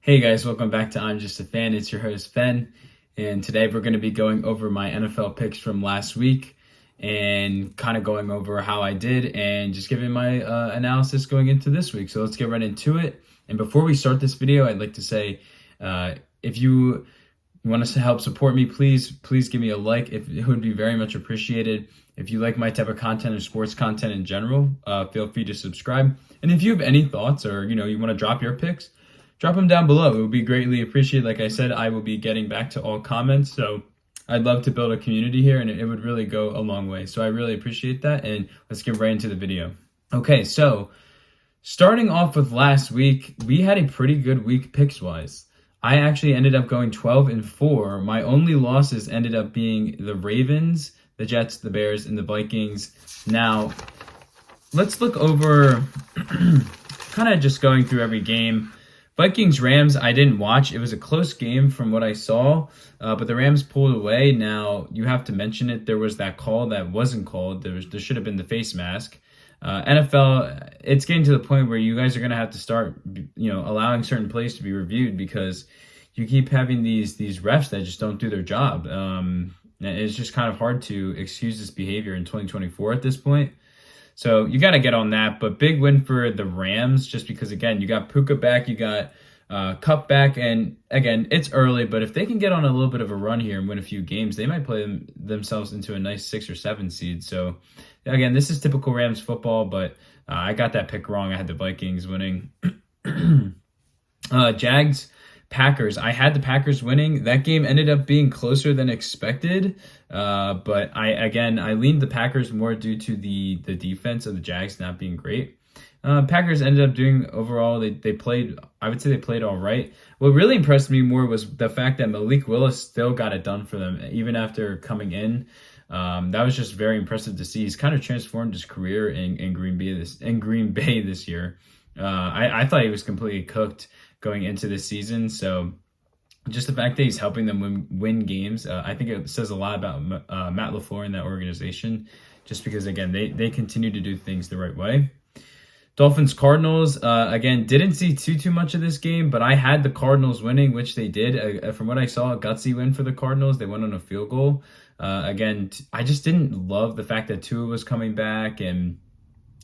Hey guys, welcome back to I'm Just a Fan. It's your host Ben, and today we're going to be going over my NFL picks from last week and kind of going over how I did and just giving my analysis going into this week. So let's get right into it. And before we start this video, I'd like to say if you want us to help support me, please give me a like. It would be very much appreciated. If you like my type of content or sports content in general, feel free to subscribe. And if you have any thoughts or you want to drop your picks, drop them down below. It would be greatly appreciated. Like I said, I will be getting back to all comments. So I'd love to build a community here, and it would really go a long way. So I really appreciate that. And let's get right into the video. Okay, so starting off with last week, we had a pretty good week picks-wise. I actually ended up going 12-4. My only losses ended up being the Ravens, the Jets, the Bears, and the Vikings. Now, let's look over kind of just going through every game. Vikings-Rams, I didn't watch. It was a close game from what I saw, but the Rams pulled away. Now, you have to mention it. There was that call that wasn't called. There should have been the face mask. NFL, it's getting to the point where you guys are going to have to start, allowing certain plays to be reviewed because you keep having these refs that just don't do their job. It's just kind of hard to excuse this behavior in 2024 at this point. So you got to get on that, but big win for the Rams just because, again, you got Puka back, you got Cup back, and again, it's early, but if they can get on a little bit of a run here and win a few games, they might play themselves into a nice 6 or 7 seed. So again, this is typical Rams football, but I got that pick wrong. I had the Vikings winning. Jags, Packers. I had the Packers winning. That game ended up being closer than expected, but I leaned the Packers more due to the defense of the Jags not being great. Packers ended up doing overall, they played, I would say they played all right. What really impressed me more was the fact that Malik Willis still got it done for them, even after coming in. That was just very impressive to see. He's kind of transformed his career in Green Bay this year. I thought he was completely cooked going into this season. So just the fact that he's helping them win games, I think it says a lot about Matt LaFleur and that organization, just because, again, they continue to do things the right way. Dolphins, Cardinals, again, didn't see too much of this game, but I had the Cardinals winning, which they did. From what I saw, a gutsy win for the Cardinals. They went on a field goal. Again, I just didn't love the fact that Tua was coming back, and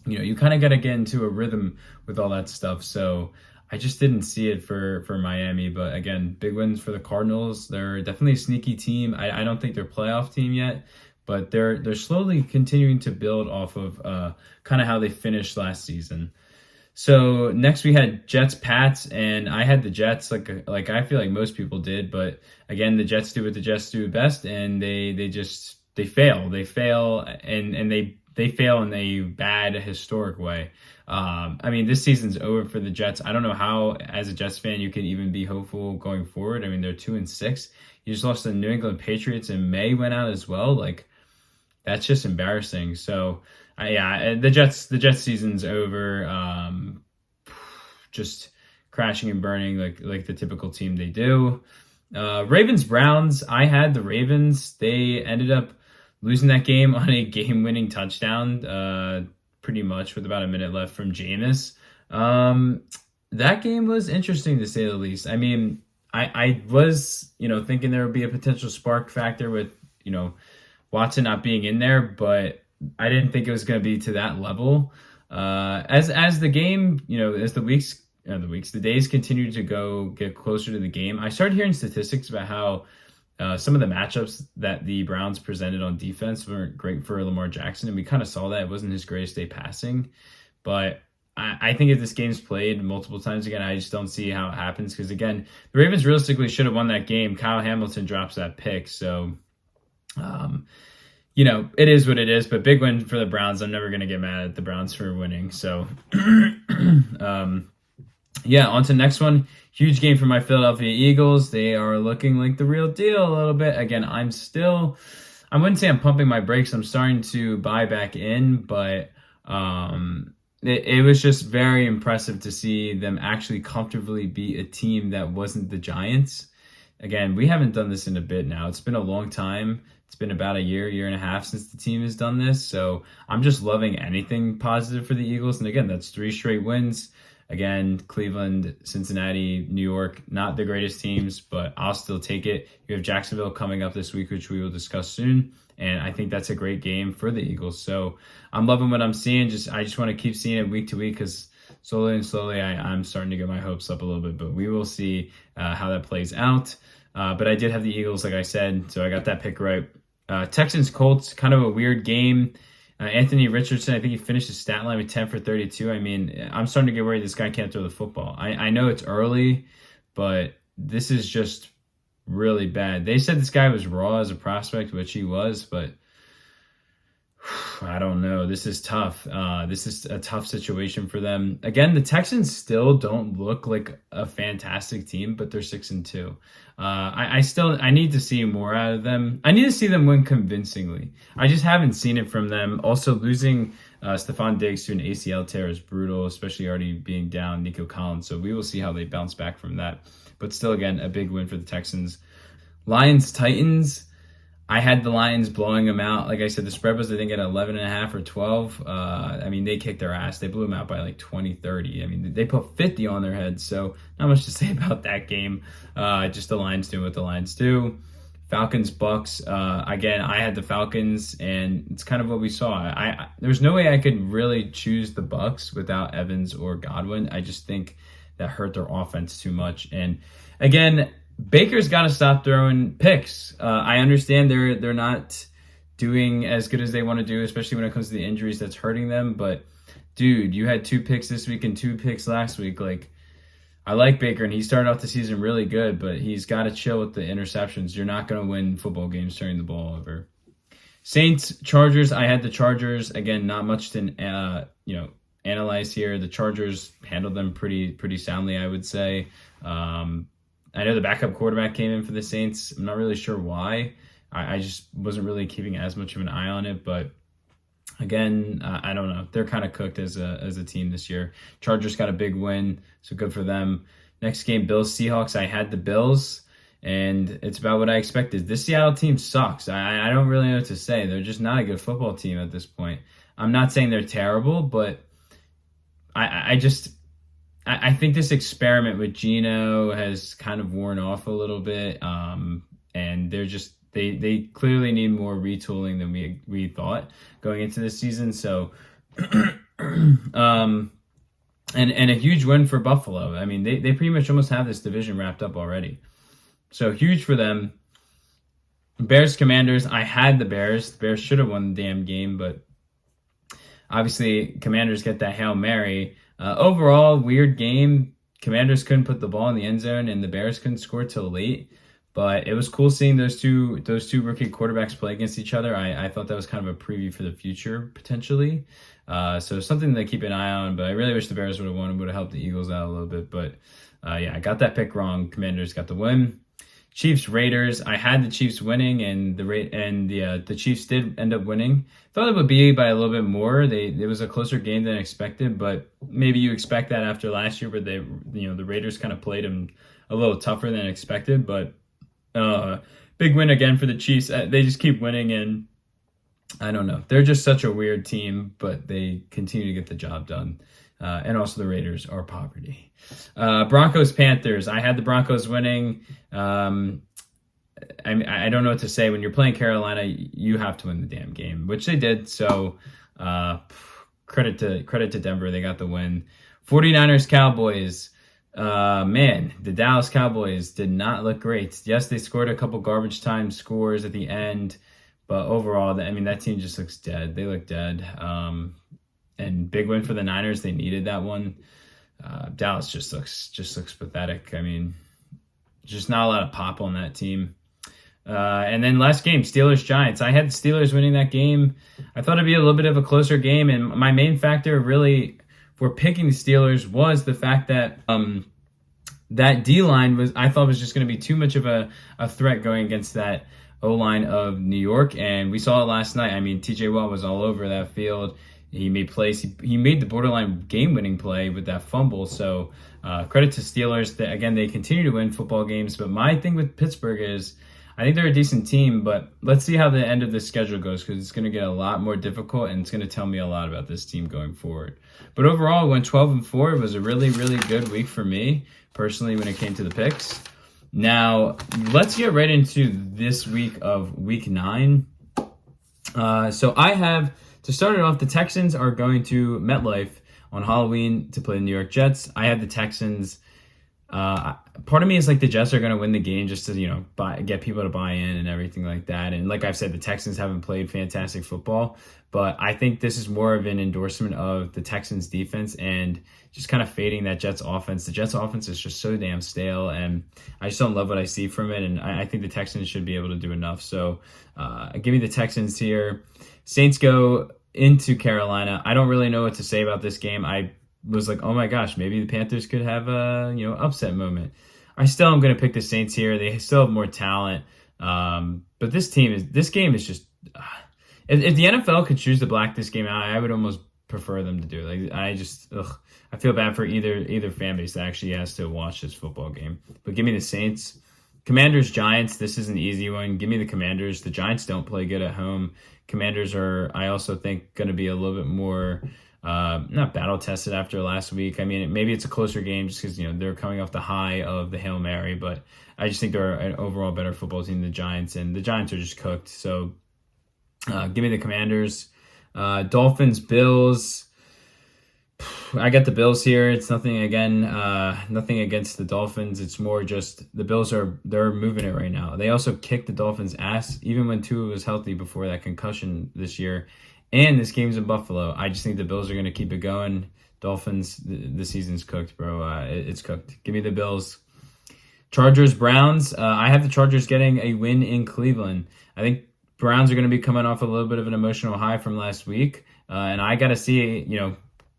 you kind of got to get into a rhythm with all that stuff. So I just didn't see it for Miami. But again, big wins for the Cardinals. They're definitely a sneaky team. I don't think they're a playoff team yet, but they're slowly continuing to build off of kind of how they finished last season. So next we had Jets, Pats, and I had the Jets like I feel like most people did. But again, the Jets do what the Jets do best, and they fail. They fail, and they fail in a bad, historic way. I mean, this season's over for the Jets. I don't know how, as a Jets fan, you can even be hopeful going forward. I mean, they're 2-6. You just lost to the New England Patriots, and May went out as well. Like, that's just embarrassing. So, the Jets season's over. Just crashing and burning like the typical team they do. Ravens, Browns. I had the Ravens. They ended up losing that game on a game-winning touchdown, pretty much with about a minute left from Jameis. That game was interesting to say the least. I mean, I was, thinking there would be a potential spark factor with, Watson not being in there, but I didn't think it was going to be to that level. As the game, as the days continued to get closer to the game, I started hearing statistics about how some of the matchups that the Browns presented on defense weren't great for Lamar Jackson, and we kind of saw that. It wasn't his greatest day passing, but I think if this game's played multiple times again, I just don't see how it happens because, again, the Ravens realistically should have won that game. Kyle Hamilton drops that pick, so it is what it is, but big win for the Browns. I'm never going to get mad at the Browns for winning. So, on to the next one. Huge game for my Philadelphia Eagles. They are looking like the real deal a little bit. Again, I wouldn't say I'm pumping my brakes. I'm starting to buy back in, but it was just very impressive to see them actually comfortably beat a team that wasn't the Giants. Again, we haven't done this in a bit now. It's been a long time. It's been about a year and a half since the team has done this. So I'm just loving anything positive for the Eagles. And again, that's 3 straight wins. Again, Cleveland, Cincinnati, New York, not the greatest teams, but I'll still take it. You have Jacksonville coming up this week, which we will discuss soon. And I think that's a great game for the Eagles. So I'm loving what I'm seeing. I just want to keep seeing it week to week because slowly and slowly I'm starting to get my hopes up a little bit. But we will see how that plays out. But I did have the Eagles, like I said, so I got that pick right. Texans-Colts, kind of a weird game. Anthony Richardson, I think he finished his stat line with 10 for 32. I mean, I'm starting to get worried this guy can't throw the football. I know it's early, but this is just really bad. They said this guy was raw as a prospect, which he was, but I don't know. This is tough. This is a tough situation for them. Again, the Texans still don't look like a fantastic team, but they're 6-2. I need to see more out of them. I need to see them win convincingly. I just haven't seen it from them. Also, losing Stephon Diggs to an ACL tear is brutal, especially already being down Nico Collins. So we will see how they bounce back from that. But still, again, a big win for the Texans. Lions-Titans. I had the Lions blowing them out. Like I said, the spread was, I think, at 11.5 or 12. I mean, they kicked their ass. They blew them out by like 20, 30. I mean, they put 50 on their heads. So not much to say about that game. Just the Lions doing what the Lions do. Falcons-Bucks. Again, I had the Falcons, and it's kind of what we saw. There's no way I could really choose the Bucks without Evans or Godwin. I just think that hurt their offense too much. And again, Baker's got to stop throwing picks. I understand they're not doing as good as they want to do, especially when it comes to the injuries that's hurting them. But dude, you had 2 picks this week and 2 picks last week. Like, I like Baker, and he started off the season really good, but he's got to chill with the interceptions. You're not going to win football games turning the ball over. Saints, Chargers. I had the Chargers. Again, not much to analyze here. The Chargers handled them pretty soundly, I would say. I know the backup quarterback came in for the Saints. I'm not really sure why. I just wasn't really keeping as much of an eye on it. But again, I don't know. They're kind of cooked as a team this year. Chargers got a big win, so good for them. Next game, Bills-Seahawks. I had the Bills, and it's about what I expected. This Seattle team sucks. I don't really know what to say. They're just not a good football team at this point. I'm not saying they're terrible, but I think this experiment with Geno has kind of worn off a little bit, and they clearly need more retooling than we thought going into this season. So, and a huge win for Buffalo. I mean, they pretty much almost have this division wrapped up already. So huge for them. Bears-Commanders. I had the Bears. The Bears should have won the damn game, but obviously Commanders get that Hail Mary. Overall, weird game. Commanders couldn't put the ball in the end zone, and the Bears couldn't score till late. But it was cool seeing those two rookie quarterbacks play against each other. I thought that was kind of a preview for the future, potentially. So something to keep an eye on. But I really wish the Bears would have won and would have helped the Eagles out a little bit. But yeah, I got that pick wrong. Commanders got the win. Chiefs Raiders. I had the Chiefs winning, and the Chiefs did end up winning. Thought it would be by a little bit more. It was a closer game than expected, but maybe you expect that after last year, where the Raiders kind of played them a little tougher than expected. But big win again for the Chiefs. They just keep winning, and I don't know. They're just such a weird team, but they continue to get the job done. And also the Raiders are poverty. Broncos-Panthers. I had the Broncos winning. I don't know what to say. When you're playing Carolina, you have to win the damn game, which they did. So credit to Denver. They got the win. 49ers-Cowboys. Man, the Dallas Cowboys did not look great. Yes, they scored a couple garbage time scores at the end, but overall, that team just looks dead. They look dead. And big win for the Niners. They needed that one. Dallas just looks pathetic. I mean, just not a lot of pop on that team. And then last game, Steelers-Giants. I had the Steelers winning that game. I thought it'd be a little bit of a closer game, and my main factor really for picking the Steelers was the fact that that D-line I thought was just going to be too much of a threat going against that O-line of New York, and we saw it last night. I mean, TJ Watt was all over that field. He made plays. He made the borderline game-winning play with that fumble. So credit to Steelers. Again, they continue to win football games. But my thing with Pittsburgh is I think they're a decent team, but let's see how the end of the schedule goes because it's going to get a lot more difficult and it's going to tell me a lot about this team going forward. But overall, I went 12-4. It was a really, really good week for me personally when it came to the picks. Now, let's get right into this week of week 9. So I have, to start it off, the Texans are going to MetLife on Halloween to play the New York Jets. I have the Texans. Part of me is like the Jets are going to win the game just to, get people to buy in and everything like that. And like I've said, the Texans haven't played fantastic football, but I think this is more of an endorsement of the Texans defense and just kind of fading that Jets offense. The Jets offense is just so damn stale and I just don't love what I see from it. And I think the Texans should be able to do enough. So give me the Texans here. Saints go into Carolina. I don't really know what to say about this game. I was like, oh my gosh, maybe the Panthers could have a upset moment. I still am going to pick the Saints here. They still have more talent, but this game is just. If the NFL could choose to black this game out, I would almost prefer them to do it. Like I feel bad for either fan base that actually has to watch this football game. But give me the Saints. Commanders Giants. This is an easy one. Give me the Commanders. The Giants don't play good at home. Commanders are, I also think, going to be a little bit more. Not battle tested after last week. I mean, maybe it's a closer game just because they're coming off the high of the Hail Mary, but I just think they're an overall better football team than the Giants, and the Giants are just cooked. So give me the Commanders. Dolphins Bills. I got the Bills here. It's nothing against the Dolphins. It's more just the Bills they're moving it right now. They also kicked the Dolphins' ass even when Tua was healthy before that concussion this year. And this game's in Buffalo. I just think the Bills are going to keep it going. Dolphins, the season's cooked, bro. It's cooked. Give me the Bills. Chargers, Browns. I have the Chargers getting a win in Cleveland. I think Browns are going to be coming off a little bit of an emotional high from last week. And I got to see,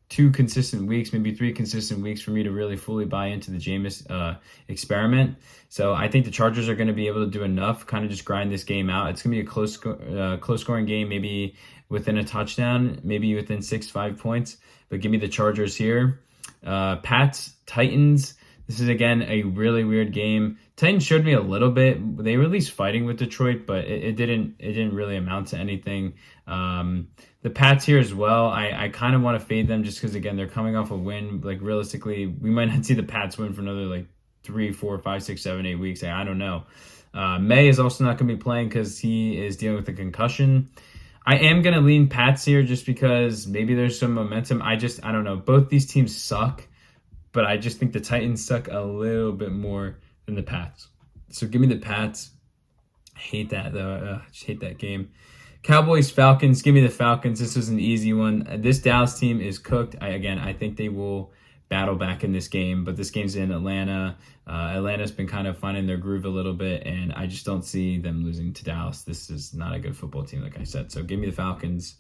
2 consistent weeks, maybe 3 consistent weeks for me to really fully buy into the Jameis experiment. So I think the Chargers are going to be able to do enough, kind of just grind this game out. It's going to be a close scoring game, maybe within a touchdown, maybe within 6-5 points. But give me the Chargers here. Pats, Titans. This is, again, a really weird game. Titans showed me a little bit. They were at least fighting with Detroit, but it didn't really amount to anything. The Pats here as well, I kind of want to fade them just because, again, they're coming off a win. Like, realistically, we might not see the Pats win for another, 3, 4, 5, 6, 7, 8 weeks. I don't know. May is also not going to be playing because he is dealing with a concussion. I am going to lean Pats here just because maybe there's some momentum. I don't know. Both these teams suck, but I just think the Titans suck a little bit more than the Pats. So give me the Pats. I hate that, though. I just hate that game. Cowboys, Falcons. Give me the Falcons. This is an easy one. This Dallas team is cooked. I think they will battle back in this game, but this game's in Atlanta. Atlanta's been kind of finding their groove a little bit, and I just don't see them losing to Dallas. This is not a good football team, like I said. So give me the Falcons.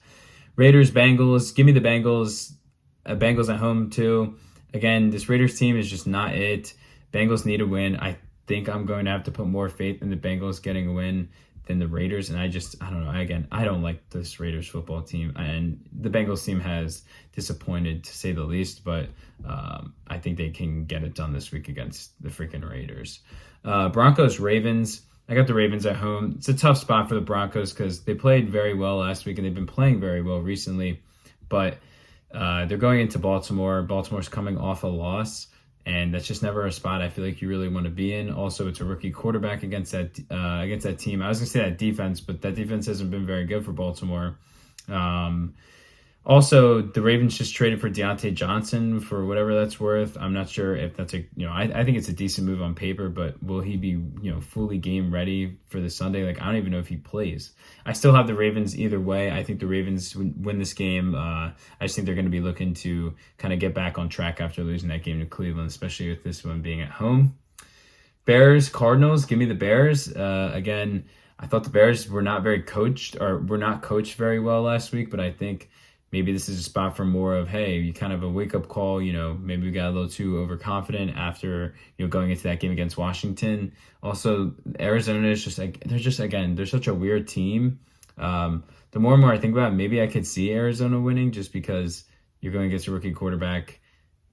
Raiders, Bengals. Give me the Bengals. Bengals at home, too. Again, this Raiders team is just not it. Bengals need a win. I think I'm going to have to put more faith in the Bengals getting a win than the Raiders, and I don't know. Again, I don't like this Raiders football team, and the Bengals team has disappointed to say the least, but I think they can get it done this week against the freaking Raiders. Broncos, Ravens. I got the Ravens at home. It's a tough spot for the Broncos because they played very well last week, and they've been playing very well recently, but they're going into Baltimore. Baltimore's coming off a loss, and that's just never a spot I feel like you really want to be in. Also, it's a rookie quarterback against that team. I was going to say that defense, but that defense hasn't been very good for Baltimore. Also, the Ravens just traded for Deontay Johnson for whatever that's worth. I'm not sure if that's I think it's a decent move on paper, but will he be, fully game ready for the Sunday? I don't even know if he plays. I still have the Ravens either way. I think the Ravens win this game. I just think they're going to be looking to kind of get back on track after losing that game to Cleveland, especially with this one being at home. Bears, Cardinals, give me the Bears. Again, I thought the Bears were not coached very well last week, but I think maybe this is a spot for more of, hey, you kind of a wake-up call. Maybe we got a little too overconfident after, going into that game against Washington. Also, Arizona is they're such a weird team. The more and more I think about it, maybe I could see Arizona winning just because you're going against a rookie quarterback.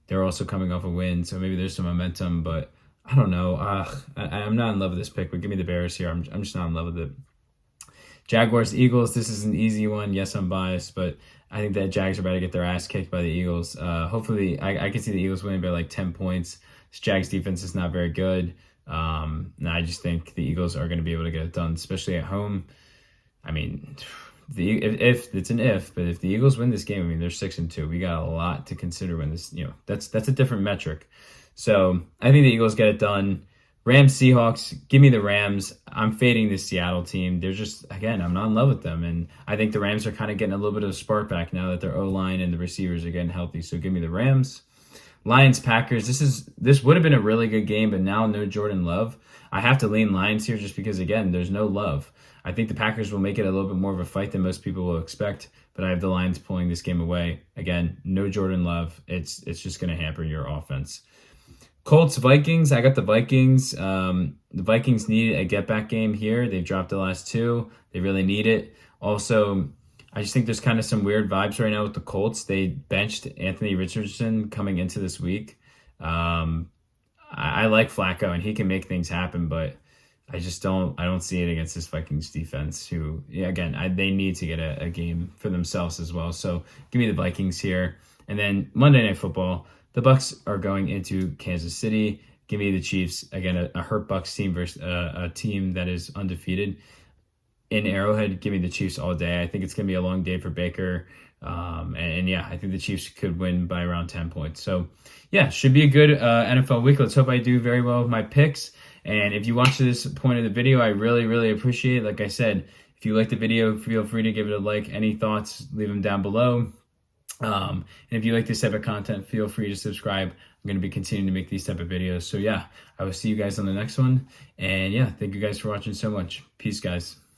They're also coming off a win, so maybe there's some momentum, but I don't know. I'm not in love with this pick, but give me the Bears here. I'm just not in love with it. Jaguars, Eagles. This is an easy one. Yes, I'm biased, but I think that Jags are about to get their ass kicked by the Eagles. Hopefully, I can see the Eagles winning by like 10 points. This Jags defense is not very good. And I just think the Eagles are going to be able to get it done, especially at home. I mean, if it's an if, but if the Eagles win this game, I mean they're 6-2. We got a lot to consider when this, that's a different metric. So I think the Eagles get it done. Rams, Seahawks, give me the Rams. I'm fading this Seattle team. They're just, again, I'm not in love with them. And I think the Rams are kind of getting a little bit of a spark back now that their O-line and the receivers are getting healthy. So give me the Rams. Lions, Packers. This would have been a really good game, but now no Jordan Love. I have to lean Lions here just because, again, there's no Love. I think the Packers will make it a little bit more of a fight than most people will expect, but I have the Lions pulling this game away. Again, no Jordan Love. It's just going to hamper your offense. Colts, Vikings. I got the Vikings. The Vikings need a get-back game here. They've dropped the last two. They really need it. Also, I just think there's kind of some weird vibes right now with the Colts. They benched Anthony Richardson coming into this week. I like Flacco, and he can make things happen, but I don't see it against this Vikings defense who, again, they need to get a game for themselves as well. So give me the Vikings here. And then Monday Night Football. The Bucks are going into Kansas City. Give me the Chiefs. Again, a hurt Bucks team versus a team that is undefeated. In Arrowhead, give me the Chiefs all day. I think it's going to be a long day for Baker. And I think the Chiefs could win by around 10 points. So, should be a good NFL week. Let's hope I do very well with my picks. And if you watch to this point of the video, I really, really appreciate it. Like I said, if you like the video, feel free to give it a like. Any thoughts, leave them down below. And if you like this type of content, feel free to subscribe. I'm going to be continuing to make these type of videos. So I will see you guys on the next one. And thank you guys for watching so much. Peace, guys.